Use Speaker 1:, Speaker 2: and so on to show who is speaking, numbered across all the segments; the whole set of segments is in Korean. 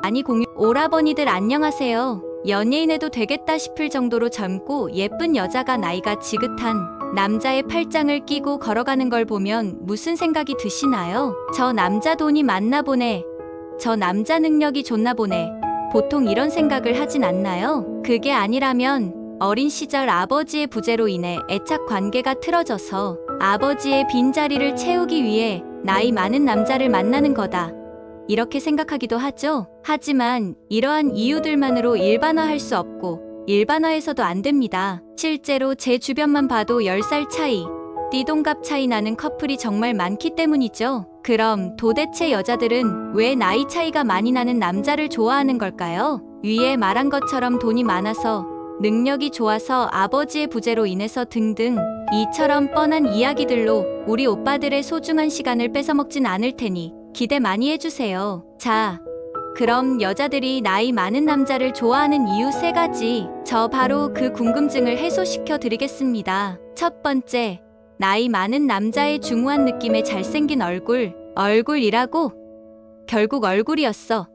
Speaker 1: 많이 공유. 오라버니들 안녕하세요. 연예인해도 되겠다 싶을 정도로 젊고 예쁜 여자가 나이가 지긋한 남자의 팔짱을 끼고 걸어가는 걸 보면 무슨 생각이 드시나요? 저 남자 돈이 많나 보네. 저 남자 능력이 좋나 보네. 보통 이런 생각을 하진 않나요? 그게 아니라면 어린 시절 아버지의 부재로 인해 애착 관계가 틀어져서 아버지의 빈자리를 채우기 위해 나이 많은 남자를 만나는 거다, 이렇게 생각하기도 하죠. 하지만 이러한 이유들만으로 일반화할 수 없고 일반화해서도 안 됩니다. 실제로 제 주변만 봐도 10살 차이, 띠동갑 차이 나는 커플이 정말 많기 때문이죠. 그럼 도대체 여자들은 왜 나이 차이가 많이 나는 남자를 좋아하는 걸까요? 위에 말한 것처럼 돈이 많아서, 능력이 좋아서, 아버지의 부재로 인해서 등등 이처럼 뻔한 이야기들로 우리 오빠들의 소중한 시간을 뺏어먹진 않을 테니 기대 많이 해주세요. 자, 그럼 여자들이 나이 많은 남자를 좋아하는 이유 3가지, 저 바로 그 궁금증을 해소시켜 드리겠습니다. 첫 번째, 나이 많은 남자의 중후한 느낌의 잘생긴 얼굴. 얼굴이라고? 결국 얼굴이었어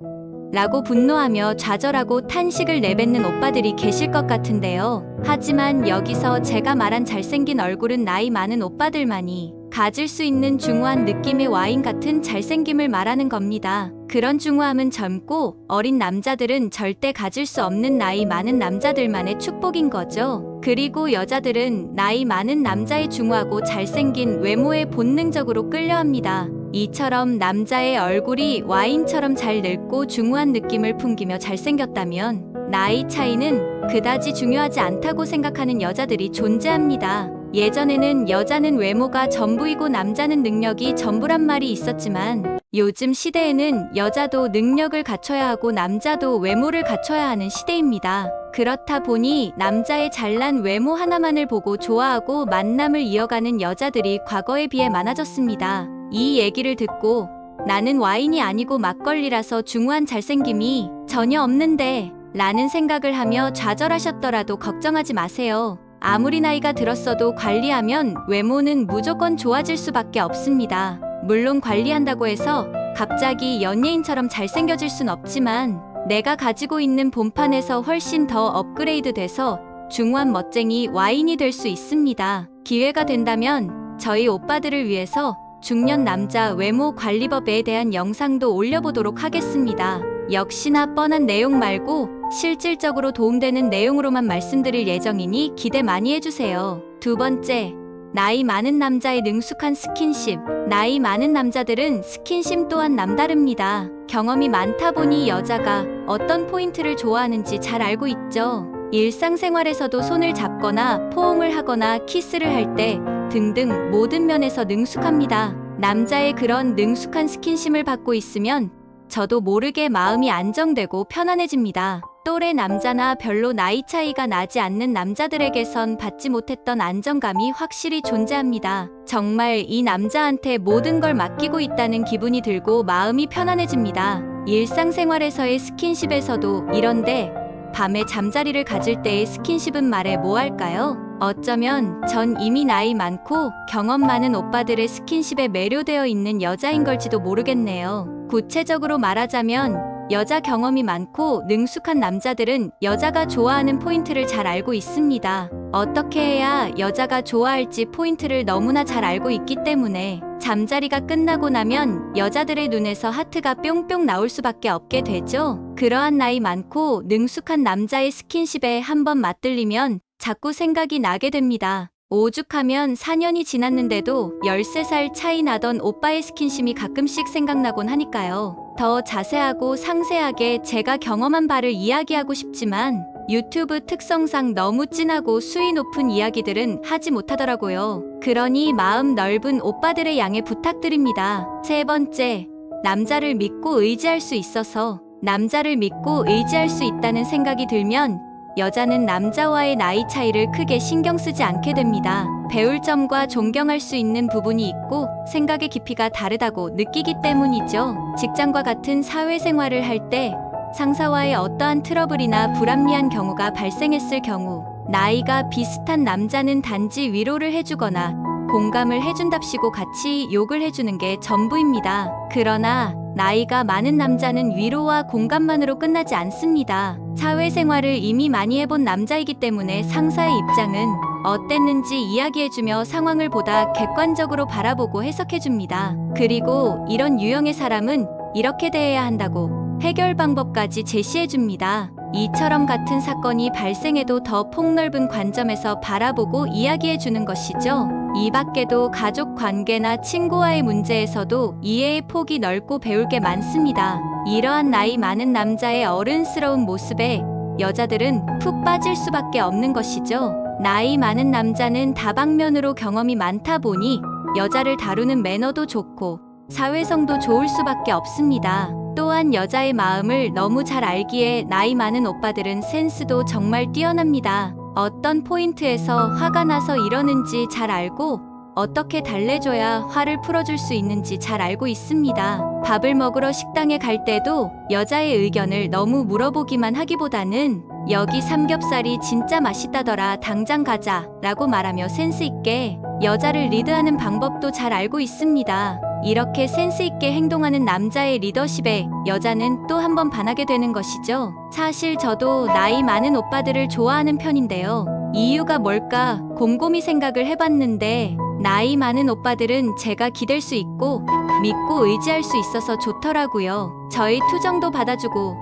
Speaker 1: 라고 분노하며 좌절하고 탄식을 내뱉는 오빠들이 계실 것 같은데요. 하지만 여기서 제가 말한 잘생긴 얼굴은 나이 많은 오빠들만이 가질 수 있는 중후한 느낌의 와인 같은 잘생김을 말하는 겁니다. 그런 중후함은 젊고 어린 남자들은 절대 가질 수 없는 나이 많은 남자들만의 축복인 거죠. 그리고 여자들은 나이 많은 남자의 중후하고 잘생긴 외모에 본능적으로 끌려합니다. 이처럼 남자의 얼굴이 와인처럼 잘 늙고 중후한 느낌을 풍기며 잘생겼다면 나이 차이는 그다지 중요하지 않다고 생각하는 여자들이 존재합니다. 예전에는 여자는 외모가 전부이고 남자는 능력이 전부란 말이 있었지만 요즘 시대에는 여자도 능력을 갖춰야 하고 남자도 외모를 갖춰야 하는 시대입니다. 그렇다 보니 남자의 잘난 외모 하나만을 보고 좋아하고 만남을 이어가는 여자들이 과거에 비해 많아졌습니다. 이 얘기를 듣고 나는 와인이 아니고 막걸리라서 중후한 잘생김이 전혀 없는데 라는 생각을 하며 좌절하셨더라도 걱정하지 마세요. 아무리 나이가 들었어도 관리하면 외모는 무조건 좋아질 수밖에 없습니다. 물론 관리한다고 해서 갑자기 연예인처럼 잘생겨질 순 없지만 내가 가지고 있는 본판에서 훨씬 더 업그레이드 돼서 중후한 멋쟁이 와인이 될 수 있습니다. 기회가 된다면 저희 오빠들을 위해서 중년 남자 외모 관리법에 대한 영상도 올려보도록 하겠습니다. 역시나 뻔한 내용 말고 실질적으로 도움되는 내용으로만 말씀드릴 예정이니 기대 많이 해주세요. 두 번째, 나이 많은 남자의 능숙한 스킨십. 나이 많은 남자들은 스킨십 또한 남다릅니다. 경험이 많다 보니 여자가 어떤 포인트를 좋아하는지 잘 알고 있죠. 일상생활에서도 손을 잡거나 포옹을 하거나 키스를 할 때 등등 모든 면에서 능숙합니다. 남자의 그런 능숙한 스킨십을 받고 있으면 저도 모르게 마음이 안정되고 편안해집니다. 또래 남자나 별로 나이 차이가 나지 않는 남자들에게선 받지 못했던 안정감이 확실히 존재합니다. 정말 이 남자한테 모든 걸 맡기고 있다는 기분이 들고 마음이 편안해집니다. 일상생활에서의 스킨십에서도 이런데 밤에 잠자리를 가질 때의 스킨십은 말해 뭐할까요? 어쩌면 전 이미 나이 많고 경험 많은 오빠들의 스킨십에 매료되어 있는 여자인 걸지도 모르겠네요. 구체적으로 말하자면 여자 경험이 많고 능숙한 남자들은 여자가 좋아하는 포인트를 잘 알고 있습니다. 어떻게 해야 여자가 좋아할지 포인트를 너무나 잘 알고 있기 때문에 잠자리가 끝나고 나면 여자들의 눈에서 하트가 뿅뿅 나올 수밖에 없게 되죠. 그러한 나이 많고 능숙한 남자의 스킨십에 한번 맞들리면 자꾸 생각이 나게 됩니다. 오죽하면 4년이 지났는데도 13살 차이 나던 오빠의 스킨십이 가끔씩 생각나곤 하니까요. 더 자세하고 상세하게 제가 경험한 바를 이야기하고 싶지만 유튜브 특성상 너무 진하고 수위 높은 이야기들은 하지 못하더라고요. 그러니 마음 넓은 오빠들의 양해 부탁드립니다. 세 번째, 남자를 믿고 의지할 수 있어서. 남자를 믿고 의지할 수 있다는 생각이 들면 여자는 남자와의 나이 차이를 크게 신경 쓰지 않게 됩니다. 배울 점과 존경할 수 있는 부분이 있고 생각의 깊이가 다르다고 느끼기 때문이죠. 직장과 같은 사회생활을 할 때 상사와의 어떠한 트러블이나 불합리한 경우가 발생했을 경우 나이가 비슷한 남자는 단지 위로를 해주거나 공감을 해준답시고 같이 욕을 해주는 게 전부입니다. 그러나 나이가 많은 남자는 위로와 공감만으로 끝나지 않습니다. 사회생활을 이미 많이 해본 남자이기 때문에 상사의 입장은 어땠는지 이야기해주며 상황을 보다 객관적으로 바라보고 해석해줍니다. 그리고 이런 유형의 사람은 이렇게 대해야 한다고 해결 방법까지 제시해줍니다. 이처럼 같은 사건이 발생해도 더 폭넓은 관점에서 바라보고 이야기해주는 것이죠. 이 밖에도 가족 관계나 친구와의 문제에서도 이해의 폭이 넓고 배울 게 많습니다. 이러한 나이 많은 남자의 어른스러운 모습에 여자들은 푹 빠질 수밖에 없는 것이죠. 나이 많은 남자는 다방면으로 경험이 많다 보니 여자를 다루는 매너도 좋고 사회성도 좋을 수밖에 없습니다. 또한 여자의 마음을 너무 잘 알기에 나이 많은 오빠들은 센스도 정말 뛰어납니다. 어떤 포인트에서 화가 나서 이러는지 잘 알고 어떻게 달래줘야 화를 풀어줄 수 있는지 잘 알고 있습니다. 밥을 먹으러 식당에 갈 때도 여자의 의견을 너무 물어보기만 하기보다는 여기 삼겹살이 진짜 맛있다더라 당장 가자 라고 말하며 센스 있게 여자를 리드하는 방법도 잘 알고 있습니다. 이렇게 센스 있게 행동하는 남자의 리더십에 여자는 또 한 번 반하게 되는 것이죠. 사실 저도 나이 많은 오빠들을 좋아하는 편인데요. 이유가 뭘까 곰곰이 생각을 해봤는데 나이 많은 오빠들은 제가 기댈 수 있고 믿고 의지할 수 있어서 좋더라고요. 저희 투정도 받아주고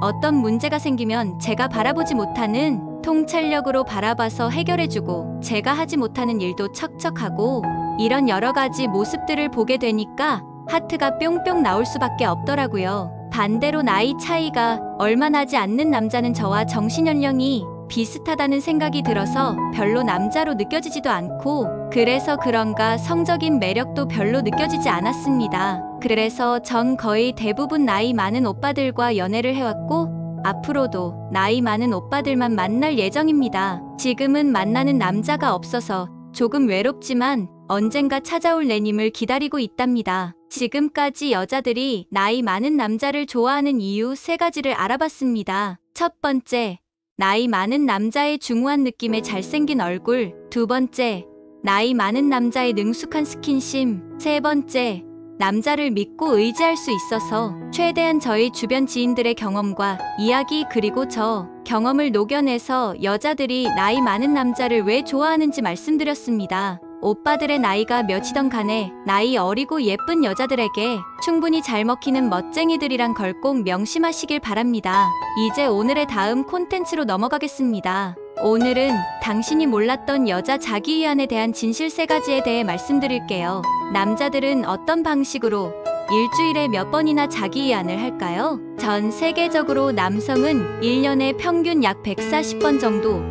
Speaker 1: 어떤 문제가 생기면 제가 바라보지 못하는 통찰력으로 바라봐서 해결해주고 제가 하지 못하는 일도 척척하고 이런 여러 가지 모습들을 보게 되니까 하트가 뿅뿅 나올 수밖에 없더라고요. 반대로 나이 차이가 얼마 나지 않는 남자는 저와 정신연령이 비슷하다는 생각이 들어서 별로 남자로 느껴지지도 않고 그래서 그런가 성적인 매력도 별로 느껴지지 않았습니다. 그래서 전 거의 대부분 나이 많은 오빠들과 연애를 해왔고 앞으로도 나이 많은 오빠들만 만날 예정입니다. 지금은 만나는 남자가 없어서 조금 외롭지만 언젠가 찾아올 내님을 기다리고 있답니다. 지금까지 여자들이 나이 많은 남자를 좋아하는 이유 3가지를 알아봤습니다. 첫 번째, 나이 많은 남자의 중후한 느낌의 잘생긴 얼굴. 2번째, 나이 많은 남자의 능숙한 스킨십. 3번째, 남자를 믿고 의지할 수 있어서 최대한 저희 주변 지인들의 경험과 이야기 그리고 저 경험을 녹여내서 여자들이 나이 많은 남자를 왜 좋아하는지 말씀드렸습니다. 오빠들의 나이가 몇이던 간에 나이 어리고 예쁜 여자들에게 충분히 잘 먹히는 멋쟁이들이란 걸 꼭 명심하시길 바랍니다. 이제 오늘의 다음 콘텐츠로 넘어가겠습니다. 오늘은 당신이 몰랐던 여자 자기위안에 대한 진실 3가지에 대해 말씀드릴게요. 남자들은 어떤 방식으로 일주일에 몇 번이나 자기위안을 할까요? 전 세계적으로 남성은 1년에 평균 약 140번 정도,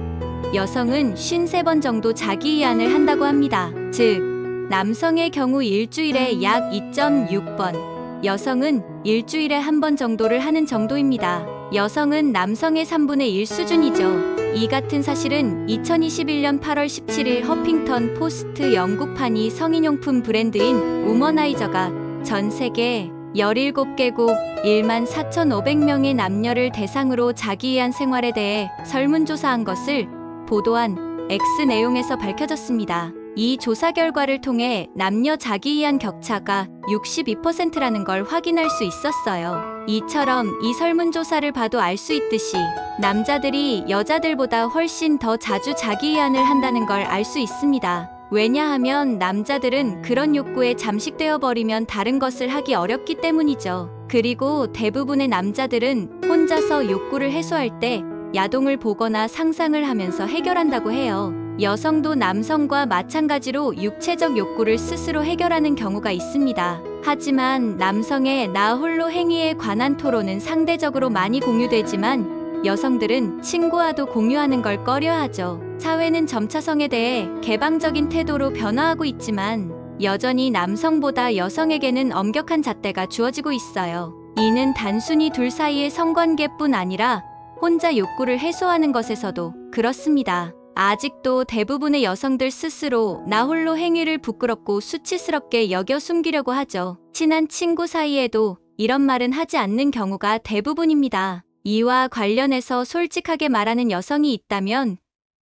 Speaker 1: 여성은 53번 정도 자기위안을 한다고 합니다. 즉, 남성의 경우 일주일에 약 2.6번, 여성은 일주일에 1번 정도를 하는 정도입니다. 여성은 남성의 3분의 1 수준이죠. 이 같은 사실은 2021년 8월 17일 허핑턴 포스트 영국판이 성인용품 브랜드인 우머나이저가 전 세계 17개국 14,500명의 남녀를 대상으로 자기위안 생활에 대해 설문조사한 것을 보도한 X 내용에서 밝혀졌습니다. 이 조사 결과를 통해 남녀 자기위안 격차가 62%라는 걸 확인할 수 있었어요. 이처럼 이 설문조사를 봐도 알 수 있듯이 남자들이 여자들보다 훨씬 더 자주 자기위안을 한다는 걸 알 수 있습니다. 왜냐하면 남자들은 그런 욕구에 잠식되어 버리면 다른 것을 하기 어렵기 때문이죠. 그리고 대부분의 남자들은 혼자서 욕구를 해소할 때 야동을 보거나 상상을 하면서 해결한다고 해요. 여성도 남성과 마찬가지로 육체적 욕구를 스스로 해결하는 경우가 있습니다. 하지만 남성의 나 홀로 행위에 관한 토론은 상대적으로 많이 공유되지만 여성들은 친구와도 공유하는 걸 꺼려하죠. 사회는 점차 성에 대해 개방적인 태도로 변화하고 있지만 여전히 남성보다 여성에게는 엄격한 잣대가 주어지고 있어요. 이는 단순히 둘 사이의 성관계뿐 아니라 혼자 욕구를 해소하는 것에서도 그렇습니다. 아직도 대부분의 여성들 스스로 나 홀로 행위를 부끄럽고 수치스럽게 여겨 숨기려고 하죠. 친한 친구 사이에도 이런 말은 하지 않는 경우가 대부분입니다. 이와 관련해서 솔직하게 말하는 여성이 있다면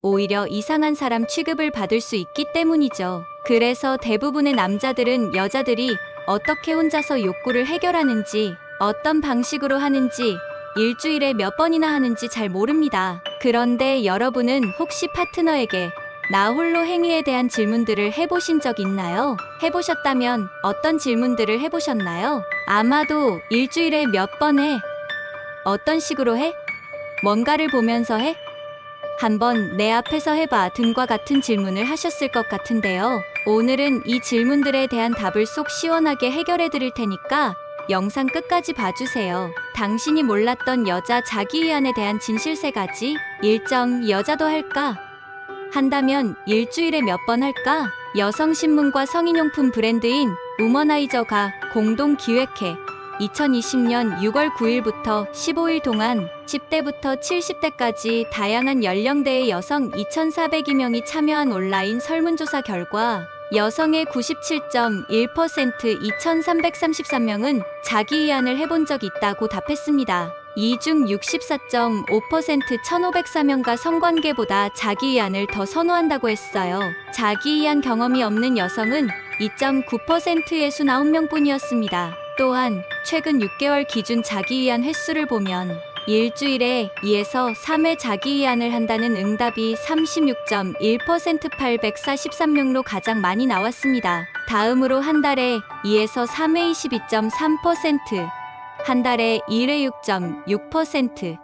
Speaker 1: 오히려 이상한 사람 취급을 받을 수 있기 때문이죠. 그래서 대부분의 남자들은 여자들이 어떻게 혼자서 욕구를 해결하는지, 어떤 방식으로 하는지, 일주일에 몇 번이나 하는지 잘 모릅니다. 그런데 여러분은 혹시 파트너에게 나 홀로 행위에 대한 질문들을 해보신 적 있나요? 해보셨다면 어떤 질문들을 해보셨나요? 아마도 일주일에 몇 번 해? 어떤 식으로 해? 뭔가를 보면서 해? 한번 내 앞에서 해봐 등과 같은 질문을 하셨을 것 같은데요. 오늘은 이 질문들에 대한 답을 속 시원하게 해결해 드릴 테니까 영상 끝까지 봐주세요. 당신이 몰랐던 여자 자기위안에 대한 진실 3가지. 1점 여자도 할까? 한다면 일주일에 몇 번 할까? 여성신문과 성인용품 브랜드인 우머나이저가 공동 기획해 2020년 6월 9일부터 15일 동안 10대부터 70대까지 다양한 연령대의 여성 2,402명이 참여한 온라인 설문조사 결과 여성의 97.1% 2,333명은 자기위안을 해본 적이 있다고 답했습니다. 이 중 64.5% 1,504명과 성관계보다 자기위안을 더 선호한다고 했어요. 자기위안 경험이 없는 여성은 2.9%의 59명뿐이었습니다. 또한 최근 6개월 기준 자기위안 횟수를 보면 일주일에 2에서 3회 자기위안을 한다는 응답이 36.1% 843명로 가장 많이 나왔습니다. 다음으로 한 달에 2에서 3회 22.3%, 한 달에 1회 6.6%,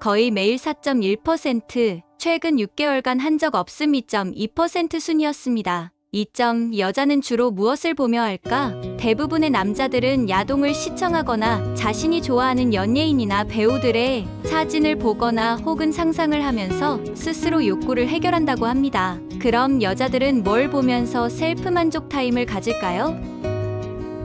Speaker 1: 거의 매일 4.1%, 최근 6개월간 한 적 없음 2.2% 순이었습니다. 2점 여자는 주로 무엇을 보며 할까? 대부분의 남자들은 야동을 시청하거나 자신이 좋아하는 연예인이나 배우들의 사진을 보거나 혹은 상상을 하면서 스스로 욕구를 해결한다고 합니다. 그럼 여자들은 뭘 보면서 셀프 만족 타임을 가질까요?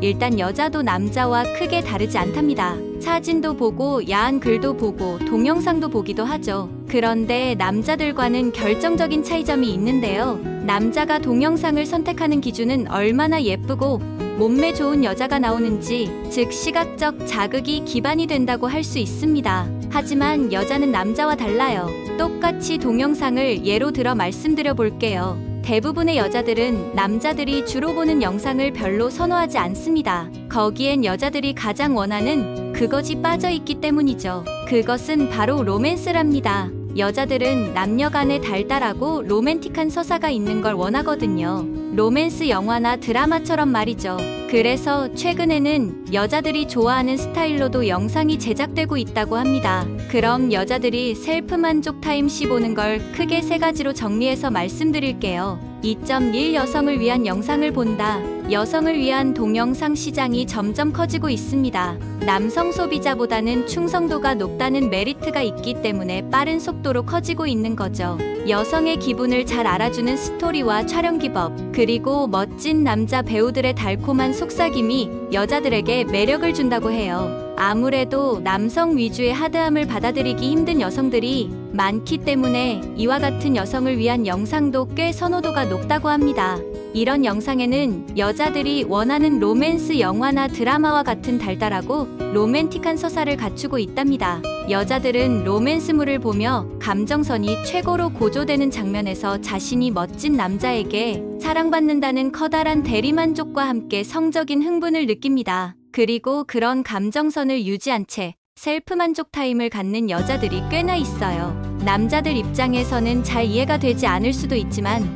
Speaker 1: 일단 여자도 남자와 크게 다르지 않답니다. 사진도 보고 야한 글도 보고 동영상도 보기도 하죠. 그런데 남자들과는 결정적인 차이점이 있는데요. 남자가 동영상을 선택하는 기준은 얼마나 예쁘고 몸매 좋은 여자가 나오는지, 즉 시각적 자극이 기반이 된다고 할 수 있습니다. 하지만 여자는 남자와 달라요. 똑같이 동영상을 예로 들어 말씀드려 볼게요. 대부분의 여자들은 남자들이 주로 보는 영상을 별로 선호하지 않습니다. 거기엔 여자들이 가장 원하는 그것이 빠져있기 때문이죠. 그것은 바로 로맨스랍니다. 여자들은 남녀 간에 달달하고 로맨틱한 서사가 있는 걸 원하거든요. 로맨스 영화나 드라마처럼 말이죠. 그래서 최근에는 여자들이 좋아하는 스타일로도 영상이 제작되고 있다고 합니다. 그럼 여자들이 셀프 만족 타임시 보는 걸 크게 3가지로 정리해서 말씀드릴게요. 2.1 여성을 위한 영상을 본다. 여성을 위한 동영상 시장이 점점 커지고 있습니다. 남성 소비자보다는 충성도가 높다는 메리트가 있기 때문에 빠른 속도로 커지고 있는 거죠. 여성의 기분을 잘 알아주는 스토리와 촬영 기법, 그리고 멋진 남자 배우들의 달콤한 속삭임이 여자들에게 매력을 준다고 해요. 아무래도 남성 위주의 하드함을 받아들이기 힘든 여성들이 많기 때문에 이와 같은 여성을 위한 영상도 꽤 선호도가 높다고 합니다. 이런 영상에는 여자들이 원하는 로맨스 영화나 드라마와 같은 달달하고 로맨틱한 서사를 갖추고 있답니다. 여자들은 로맨스물을 보며 감정선이 최고로 고조되는 장면에서 자신이 멋진 남자에게 사랑받는다는 커다란 대리만족과 함께 성적인 흥분을 느낍니다. 그리고 그런 감정선을 유지한 채 셀프 만족 타임을 갖는 여자들이 꽤나 있어요. 남자들 입장에서는 잘 이해가 되지 않을 수도 있지만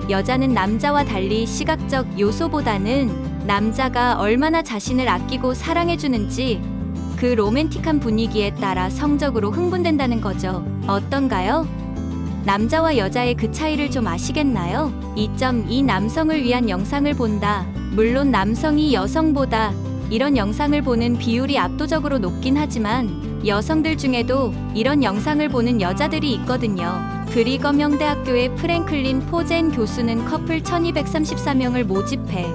Speaker 1: 여자는 남자와 달리 시각적 요소보다는 남자가 얼마나 자신을 아끼고 사랑해주는지 그 로맨틱한 분위기에 따라 성적으로 흥분된다는 거죠. 어떤가요? 남자와 여자의 그 차이를 좀 아시겠나요? 2.2 남성을 위한 영상을 본다. 물론 남성이 여성보다 이런 영상을 보는 비율이 압도적으로 높긴 하지만 여성들 중에도 이런 영상을 보는 여자들이 있거든요. 브리검 형대학교의 프랭클린 포젠 교수는 커플 1234명을 모집해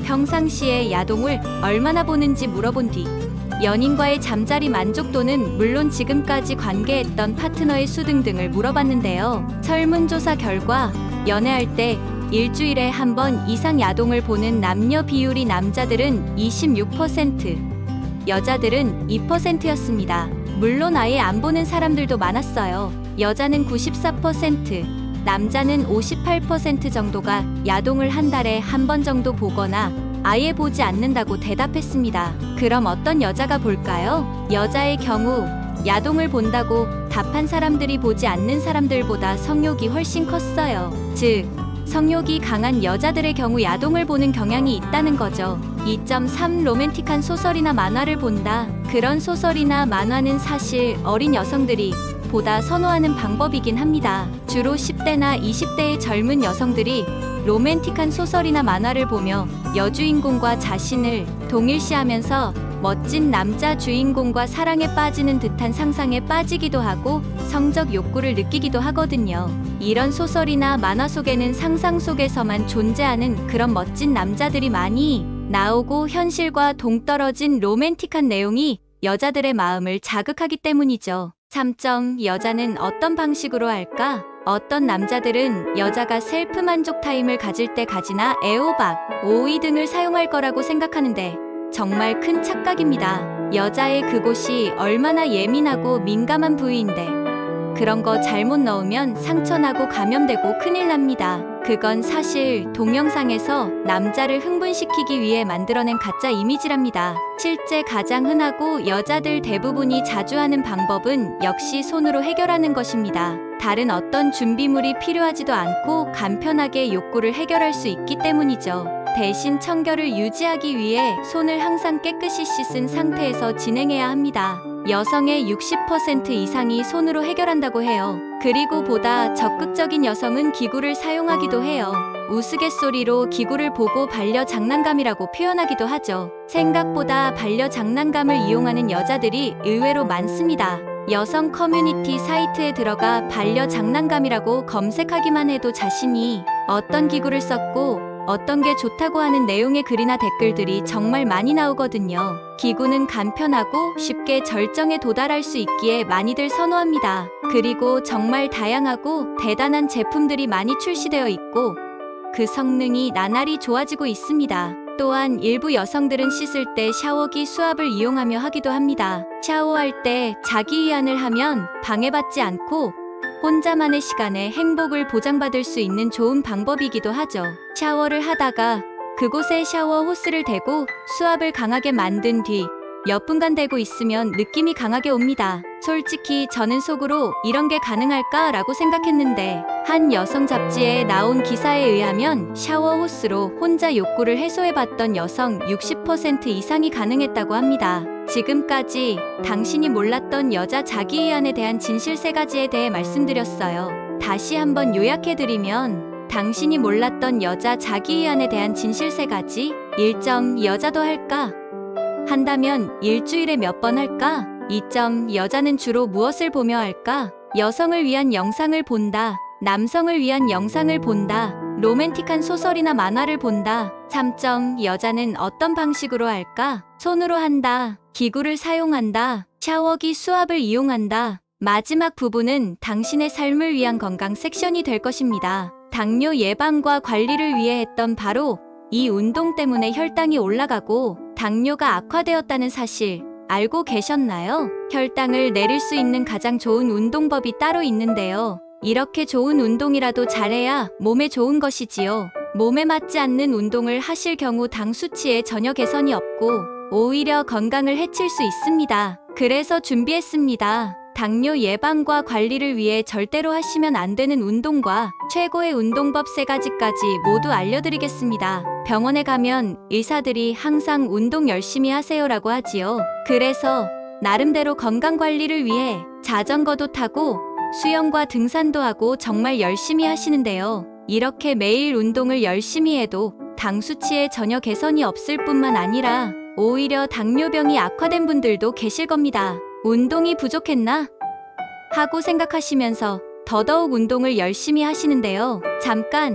Speaker 1: 평상시에 야동을 얼마나 보는지 물어본 뒤 연인과의 잠자리 만족도는 물론 지금까지 관계했던 파트너의 수 등등을 물어봤는데요. 설문조사 결과 연애할 때 일주일에 한 번 이상 야동을 보는 남녀 비율이 남자들은 26%, 여자들은 2%였습니다. 물론 아예 안 보는 사람들도 많았어요. 여자는 94%, 남자는 58% 정도가 야동을 한 달에 한 번 정도 보거나 아예 보지 않는다고 대답했습니다. 그럼 어떤 여자가 볼까요? 여자의 경우 야동을 본다고 답한 사람들이 보지 않는 사람들보다 성욕이 훨씬 컸어요. 즉, 성욕이 강한 여자들의 경우 야동을 보는 경향이 있다는 거죠. 2.3 로맨틱한 소설이나 만화를 본다. 그런 소설이나 만화는 사실 어린 여성들이 보다 선호하는 방법이긴 합니다. 주로 10대나 20대의 젊은 여성들이 로맨틱한 소설이나 만화를 보며 여주인공과 자신을 동일시하면서 멋진 남자 주인공과 사랑에 빠지는 듯한 상상에 빠지기도 하고 성적 욕구를 느끼기도 하거든요. 이런 소설이나 만화 속에는 상상 속에서만 존재하는 그런 멋진 남자들이 많이 나오고 현실과 동떨어진 로맨틱한 내용이 여자들의 마음을 자극하기 때문이죠. 3. 여자는 어떤 방식으로 할까? 어떤 남자들은 여자가 셀프 만족 타임을 가질 때 가지나 애호박, 오이 등을 사용할 거라고 생각하는데 정말 큰 착각입니다. 여자의 그곳이 얼마나 예민하고 민감한 부위인데 그런 거 잘못 넣으면 상처나고 감염되고 큰일 납니다. 그건 사실 동영상에서 남자를 흥분시키기 위해 만들어낸 가짜 이미지랍니다. 실제 가장 흔하고 여자들 대부분이 자주 하는 방법은 역시 손으로 해결하는 것입니다. 다른 어떤 준비물이 필요하지도 않고 간편하게 욕구를 해결할 수 있기 때문이죠. 대신 청결을 유지하기 위해 손을 항상 깨끗이 씻은 상태에서 진행해야 합니다. 여성의 60% 이상이 손으로 해결한다고 해요. 그리고 보다 적극적인 여성은 기구를 사용하기도 해요. 우스갯소리로 기구를 보고 반려장난감이라고 표현하기도 하죠. 생각보다 반려장난감을 이용하는 여자들이 의외로 많습니다. 여성 커뮤니티 사이트에 들어가 반려장난감이라고 검색하기만 해도 자신이 어떤 기구를 썼고 어떤 게 좋다고 하는 내용의 글이나 댓글들이 정말 많이 나오거든요. 기구는 간편하고 쉽게 절정에 도달할 수 있기에 많이들 선호합니다. 그리고 정말 다양하고 대단한 제품들이 많이 출시되어 있고 그 성능이 나날이 좋아지고 있습니다. 또한 일부 여성들은 씻을 때 샤워기 수압을 이용하며 하기도 합니다. 샤워할 때 자기 위안을 하면 방해받지 않고 혼자만의 시간에 행복을 보장받을 수 있는 좋은 방법이기도 하죠. 샤워를 하다가 그곳에 샤워 호스를 대고 수압을 강하게 만든 뒤 몇 분간 대고 있으면 느낌이 강하게 옵니다. 솔직히 저는 속으로 이런 게 가능할까? 라고 생각했는데 한 여성 잡지에 나온 기사에 의하면 샤워 호스로 혼자 욕구를 해소해봤던 여성 60% 이상이 가능했다고 합니다. 지금까지 당신이 몰랐던 여자 자기위안에 대한 진실 3가지에 대해 말씀드렸어요. 다시 한번 요약해드리면 당신이 몰랐던 여자 자기위안에 대한 진실 3가지. 1. 여자도 할까? 한다면 일주일에 몇 번 할까? 2. 여자는 주로 무엇을 보며 할까? 여성을 위한 영상을 본다. 남성을 위한 영상을 본다. 로맨틱한 소설이나 만화를 본다. 3. 여자는 어떤 방식으로 할까? 손으로 한다. 기구를 사용한다. 샤워기 수압을 이용한다. 마지막 부분은 당신의 삶을 위한 건강 섹션이 될 것입니다. 당뇨 예방과 관리를 위해 했던 바로 이 운동 때문에 혈당이 올라가고 당뇨가 악화되었다는 사실 알고 계셨나요? 혈당을 내릴 수 있는 가장 좋은 운동법이 따로 있는데요. 이렇게 좋은 운동이라도 잘해야 몸에 좋은 것이지요. 몸에 맞지 않는 운동을 하실 경우 당 수치에 전혀 개선이 없고 오히려 건강을 해칠 수 있습니다. 그래서 준비했습니다. 당뇨 예방과 관리를 위해 절대로 하시면 안 되는 운동과 최고의 운동법 3가지까지 모두 알려드리겠습니다. 병원에 가면 의사들이 항상 운동 열심히 하세요라고 하지요. 그래서 나름대로 건강관리를 위해 자전거도 타고 수영과 등산도 하고 정말 열심히 하시는데요. 이렇게 매일 운동을 열심히 해도 당 수치에 전혀 개선이 없을 뿐만 아니라 오히려 당뇨병이 악화된 분들도 계실 겁니다. 운동이 부족했나? 하고 생각하시면서 더더욱 운동을 열심히 하시는데요. 잠깐!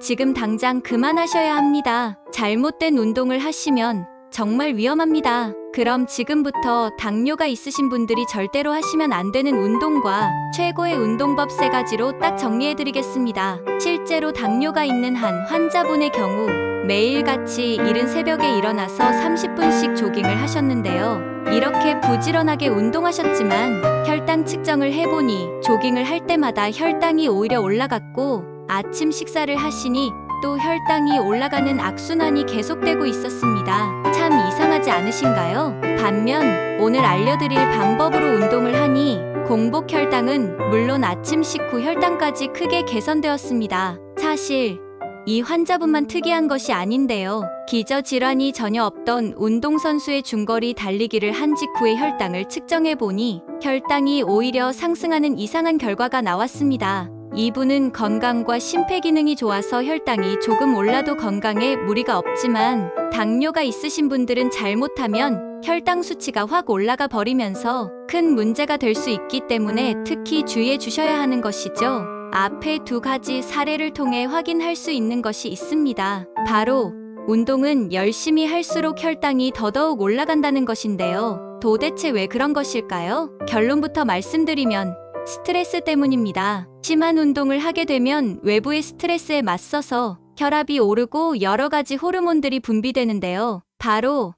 Speaker 1: 지금 당장 그만하셔야 합니다. 잘못된 운동을 하시면 정말 위험합니다. 그럼 지금부터 당뇨가 있으신 분들이 절대로 하시면 안 되는 운동과 최고의 운동법 3가지로 딱 정리해드리겠습니다. 실제로 당뇨가 있는 한 환자분의 경우 매일같이 이른 새벽에 일어나서 30분씩 조깅을 하셨는데요. 이렇게 부지런하게 운동하셨지만 혈당 측정을 해보니 조깅을 할 때마다 혈당이 오히려 올라갔고 아침 식사를 하시니 아직도 혈당이 올라가는 악순환이 계속되고 있었습니다. 참 이상하지 않으신가요? 반면 오늘 알려드릴 방법으로 운동을 하니 공복 혈당은 물론 아침 식후 혈당까지 크게 개선되었습니다. 사실 이 환자분만 특이한 것이 아닌데요. 기저질환이 전혀 없던 운동선수의 중거리 달리기를 한 직후의 혈당을 측정해보니 혈당이 오히려 상승하는 이상한 결과가 나왔습니다. 이분은 건강과 심폐기능이 좋아서 혈당이 조금 올라도 건강에 무리가 없지만 당뇨가 있으신 분들은 잘못하면 혈당 수치가 확 올라가 버리면서 큰 문제가 될 수 있기 때문에 특히 주의해 주셔야 하는 것이죠. 앞에 두 가지 사례를 통해 확인할 수 있는 것이 있습니다. 바로 운동은 열심히 할수록 혈당이 더더욱 올라간다는 것인데요. 도대체 왜 그런 것일까요? 결론부터 말씀드리면 스트레스 때문입니다. 심한 운동을 하게 되면 외부의 스트레스에 맞서서 혈압이 오르고 여러 가지 호르몬들이 분비되는데요. 바로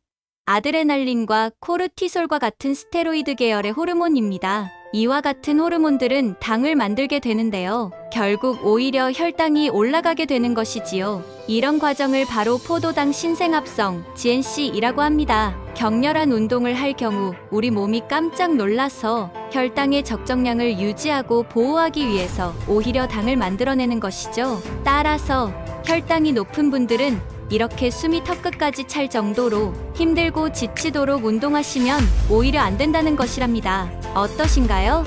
Speaker 1: 아드레날린과 코르티솔과 같은 스테로이드 계열의 호르몬입니다. 이와 같은 호르몬들은 당을 만들게 되는데요. 결국 오히려 혈당이 올라가게 되는 것이지요. 이런 과정을 바로 포도당 신생합성, GNC이라고 합니다. 격렬한 운동을 할 경우 우리 몸이 깜짝 놀라서 혈당의 적정량을 유지하고 보호하기 위해서 오히려 당을 만들어내는 것이죠. 따라서 혈당이 높은 분들은 이렇게 숨이 턱끝까지 찰 정도로 힘들고 지치도록 운동하시면 오히려 안 된다는 것이랍니다. 어떠신가요?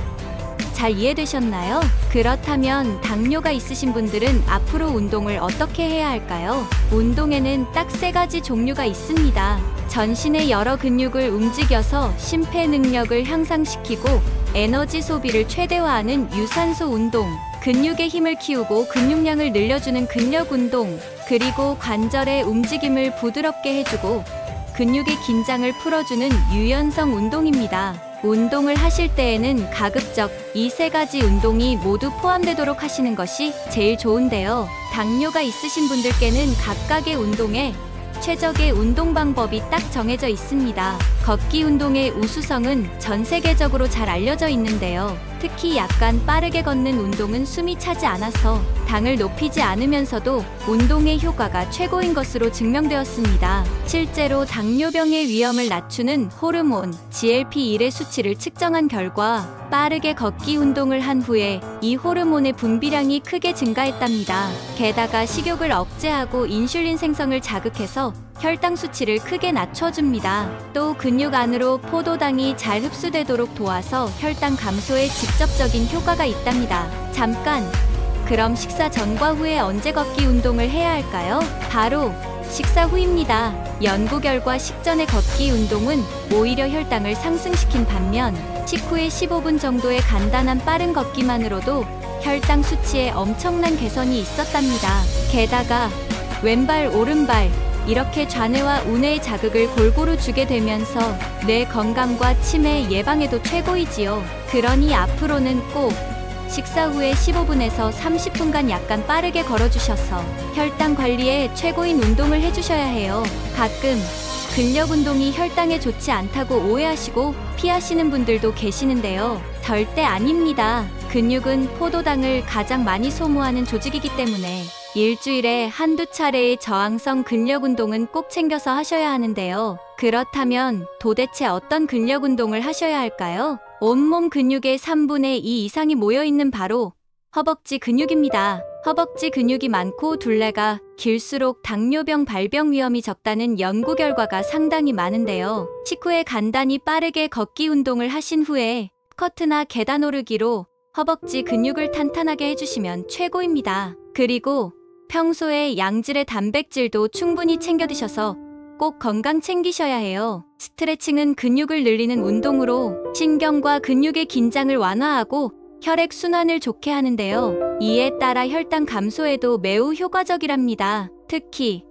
Speaker 1: 잘 이해되셨나요? 그렇다면 당뇨가 있으신 분들은 앞으로 운동을 어떻게 해야 할까요? 운동에는 딱 3가지 종류가 있습니다. 전신의 여러 근육을 움직여서 심폐 능력을 향상시키고 에너지 소비를 최대화하는 유산소 운동, 근육의 힘을 키우고 근육량을 늘려주는 근력 운동, 그리고 관절의 움직임을 부드럽게 해주고 근육의 긴장을 풀어주는 유연성 운동입니다. 운동을 하실 때에는 가급적 이 3가지 운동이 모두 포함되도록 하시는 것이 제일 좋은데요. 당뇨가 있으신 분들께는 각각의 운동에 최적의 운동 방법이 딱 정해져 있습니다. 걷기 운동의 우수성은 전 세계적으로 잘 알려져 있는데요. 특히 약간 빠르게 걷는 운동은 숨이 차지 않아서 당을 높이지 않으면서도 운동의 효과가 최고인 것으로 증명되었습니다. 실제로 당뇨병의 위험을 낮추는 호르몬 GLP-1의 수치를 측정한 결과 빠르게 걷기 운동을 한 후에 이 호르몬의 분비량이 크게 증가했답니다. 게다가 식욕을 억제하고 인슐린 생성을 자극해서 혈당 수치를 크게 낮춰줍니다. 또 근육 안으로 포도당이 잘 흡수되도록 도와서 혈당 감소에 직접적인 효과가 있답니다. 잠깐! 그럼 식사 전과 후에 언제 걷기 운동을 해야 할까요? 바로 식사 후입니다. 연구 결과 식전의 걷기 운동은 오히려 혈당을 상승시킨 반면 식후에 15분 정도의 간단한 빠른 걷기만으로도 혈당 수치에 엄청난 개선이 있었답니다. 게다가 왼발, 오른발 이렇게 좌뇌와 우뇌의 자극을 골고루 주게 되면서 뇌 건강과 치매 예방에도 최고이지요. 그러니 앞으로는 꼭 식사 후에 15분에서 30분간 약간 빠르게 걸어주셔서 혈당 관리에 최고인 운동을 해주셔야 해요. 가끔 근력 운동이 혈당에 좋지 않다고 오해하시고 피하시는 분들도 계시는데요. 절대 아닙니다. 근육은 포도당을 가장 많이 소모하는 조직이기 때문에 일주일에 한두 차례의 저항성 근력 운동은 꼭 챙겨서 하셔야 하는데요. 그렇다면 도대체 어떤 근력 운동을 하셔야 할까요? 온몸 근육의 3분의 2 이상이 모여있는 바로 허벅지 근육입니다. 허벅지 근육이 많고 둘레가 길수록 당뇨병 발병 위험이 적다는 연구 결과가 상당히 많은데요. 식후에 간단히 빠르게 걷기 운동을 하신 후에 스쿼트나 계단 오르기로 허벅지 근육을 탄탄하게 해주시면 최고입니다. 그리고 평소에 양질의 단백질도 충분히 챙겨 드셔서 꼭 건강 챙기셔야 해요. 스트레칭은 근육을 늘리는 운동으로 신경과 근육의 긴장을 완화하고 혈액 순환을 좋게 하는데요. 이에 따라 혈당 감소에도 매우 효과적이랍니다. 특히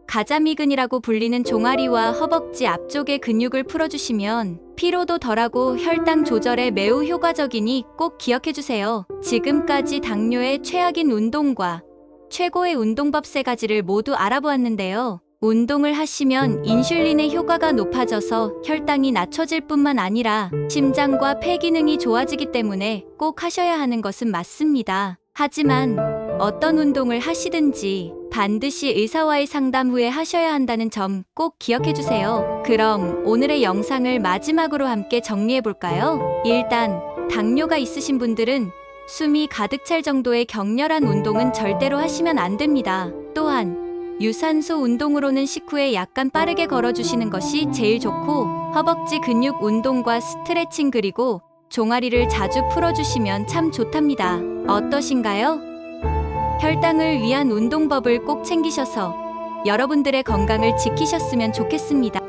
Speaker 1: 가자미근이라고 불리는 종아리와 허벅지 앞쪽의 근육을 풀어주시면 피로도 덜하고 혈당 조절에 매우 효과적이니 꼭 기억해주세요. 지금까지 당뇨의 최악인 운동과 최고의 운동법 3가지를 모두 알아보았는데요. 운동을 하시면 인슐린의 효과가 높아져서 혈당이 낮춰질 뿐만 아니라 심장과 폐 기능이 좋아지기 때문에 꼭 하셔야 하는 것은 맞습니다. 하지만 어떤 운동을 하시든지 반드시 의사와의 상담 후에 하셔야 한다는 점 꼭 기억해 주세요. 그럼 오늘의 영상을 마지막으로 함께 정리해 볼까요? 일단 당뇨가 있으신 분들은 숨이 가득 찰 정도의 격렬한 운동은 절대로 하시면 안 됩니다. 또한 유산소 운동으로는 식후에 약간 빠르게 걸어주시는 것이 제일 좋고, 허벅지 근육 운동과 스트레칭 그리고 종아리를 자주 풀어주시면 참 좋답니다. 어떠신가요? 혈당을 위한 운동법을 꼭 챙기셔서 여러분들의 건강을 지키셨으면 좋겠습니다.